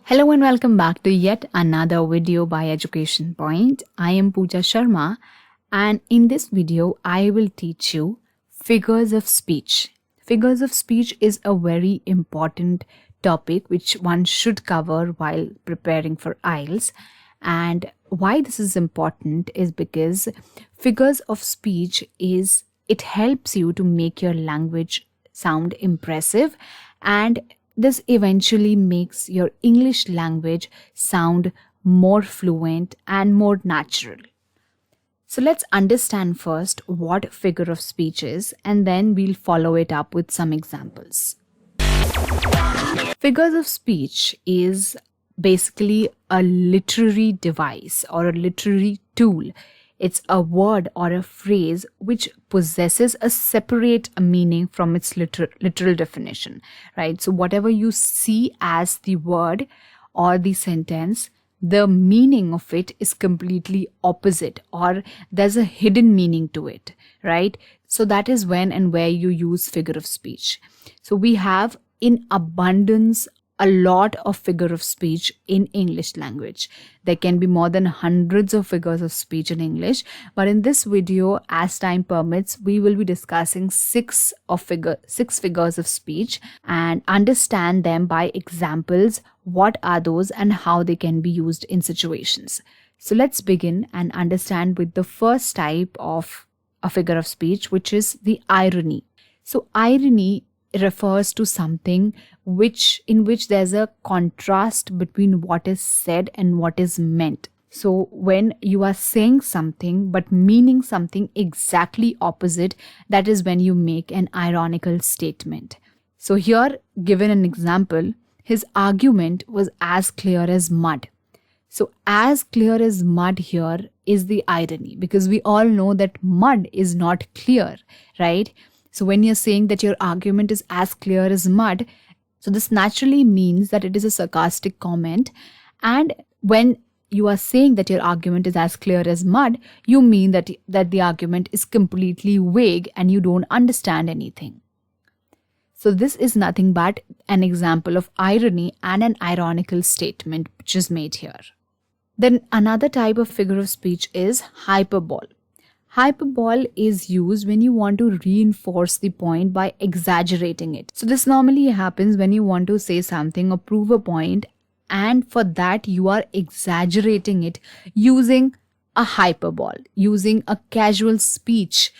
Hello and welcome back to yet another video by Educationpoint. I am Puja Sharma, and in this video I will teach you figures of speech. Figures of speech is a very important topic which one should cover while preparing for IELTS. And why this is important is because figures of speech it helps you to make your language sound impressive, and this eventually makes your English language sound more fluent and more natural. So let's understand first what figure of speech is, and then we'll follow it up with some examples. Figures of speech is basically a literary device or a literary tool. It's a word or a phrase which possesses a separate meaning from its literal definition, right? So whatever you see as the word or the sentence, the meaning of it is completely opposite, or there's a hidden meaning to it, right? So that is when and where you use figure of speech. So we have in abundance a lot of figure of speech in English language. There can be more than hundreds of figures of speech in English, but in this video, as time permits, we will be discussing six figures of speech and understand them by examples. What are those and how they can be used in situations? So let's begin and understand with the first type of a figure of speech, which is the irony. So irony refers to something in which there's a contrast between what is said and what is meant. So when you are saying something but meaning something exactly opposite, that is when you make an ironical statement. So here, given an example, his argument was as clear as mud. So as clear as mud here is the irony, because we all know that mud is not clear, right? So when you're saying that your argument is as clear as mud, so this naturally means that it is a sarcastic comment. And when you are saying that your argument is as clear as mud, you mean that the argument is completely vague and you don't understand anything. So this is nothing but an example of irony and an ironical statement which is made here. Then another type of figure of speech is hyperbole. Hyperbole is used when you want to reinforce the point by exaggerating it. So this normally happens when you want to say something or prove a point, and for that you are exaggerating it using a hyperbole, using a casual speech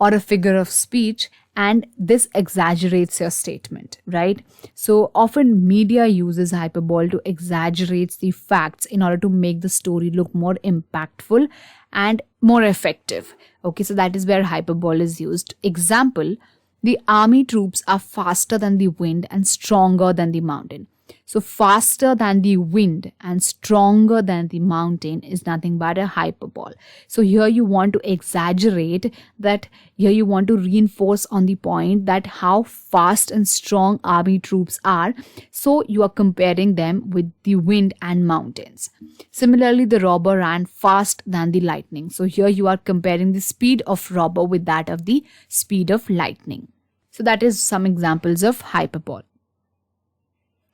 or a figure of speech, and this exaggerates your statement, right? So often media uses hyperbole to exaggerate the facts in order to make the story look more impactful and more effective. Okay, so that is where hyperbole is used. Example, the army troops are faster than the wind and stronger than the mountain. So faster than the wind and stronger than the mountain is nothing but a hyperbole. So here you want to exaggerate that, here you want to reinforce on the point that how fast and strong army troops are. So you are comparing them with the wind and mountains. Similarly, the robber ran fast than the lightning. So here you are comparing the speed of robber with that of the speed of lightning. So that is some examples of hyperbole.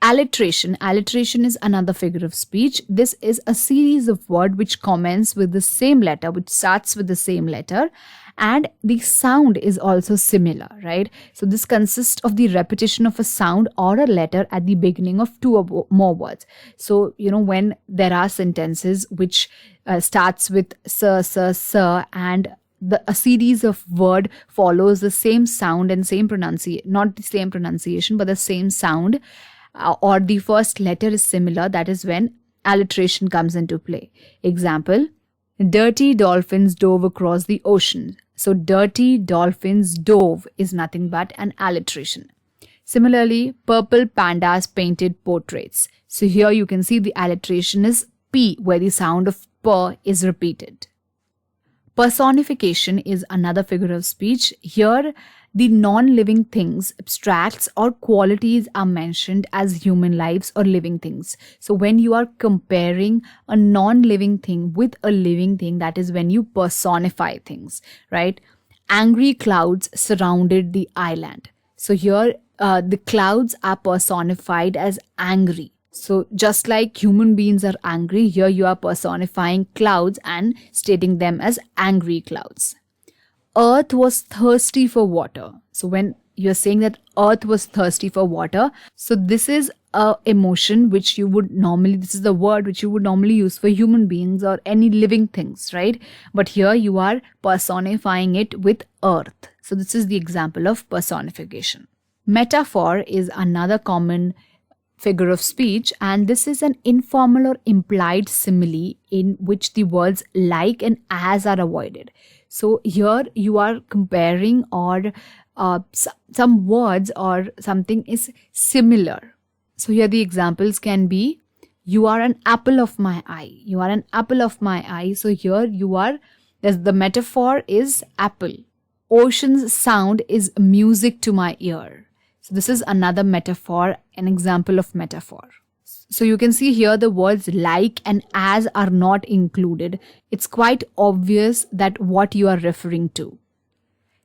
Alliteration. Alliteration is another figure of speech. This is a series of words which commence with the same letter, which starts with the same letter, and the sound is also similar, right? So this consists of the repetition of a sound or a letter at the beginning of two or more words. So, when there are sentences which starts with sir, and a series of word follows the same sound and same pronunciation, not the same pronunciation, but the same sound, or the first letter is similar, that is when alliteration comes into play. Example, dirty dolphins dove across the ocean. So dirty dolphins dove is nothing but an alliteration. Similarly, purple pandas painted portraits. So here you can see the alliteration is P, where the sound of per is repeated. Personification is another figure of speech. Here, the non-living things, abstracts or qualities are mentioned as human lives or living things. So when you are comparing a non-living thing with a living thing, that is when you personify things, right? Angry clouds surrounded the island. So here the clouds are personified as angry. So just like human beings are angry, here you are personifying clouds and stating them as angry clouds. Earth was thirsty for water. So when you're saying that earth was thirsty for water, so this is a emotion which you would normally, this is the word which you would normally use for human beings or any living things, right? But here you are personifying it with earth. So this is the example of personification. Metaphor is another common figure of speech, and this is an informal or implied simile in which the words like and as are avoided. So here you are comparing or some words or something is similar. So here the examples can be, you are an apple of my eye. You are an apple of my eye. So here you are, the metaphor is apple. Ocean's sound is music to my ear. So this is another metaphor, an example of metaphor. So you can see here the words like and as are not included. It's quite obvious that what you are referring to.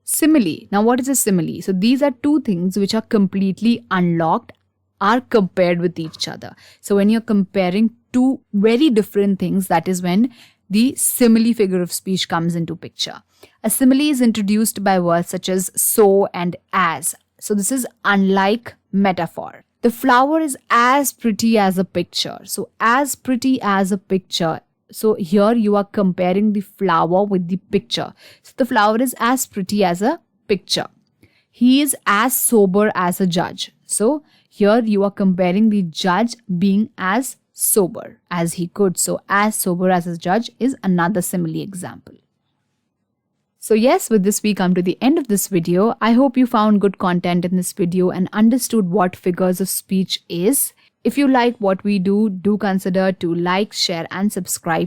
Simile. Now what is a simile? So these are two things which are completely unlocked, are compared with each other. So when you're comparing two very different things, that is when the simile figure of speech comes into picture. A simile is introduced by words such as so and as. So this is unlike metaphor. The flower is as pretty as a picture. So as pretty as a picture. So here you are comparing the flower with the picture. So the flower is as pretty as a picture. He is as sober as a judge. So here you are comparing the judge being as sober as he could. So as sober as a judge is another simile example. So yes, with this we come to the end of this video. I hope you found good content in this video and understood what figures of speech is. If you like what we do, do consider to like, share and subscribe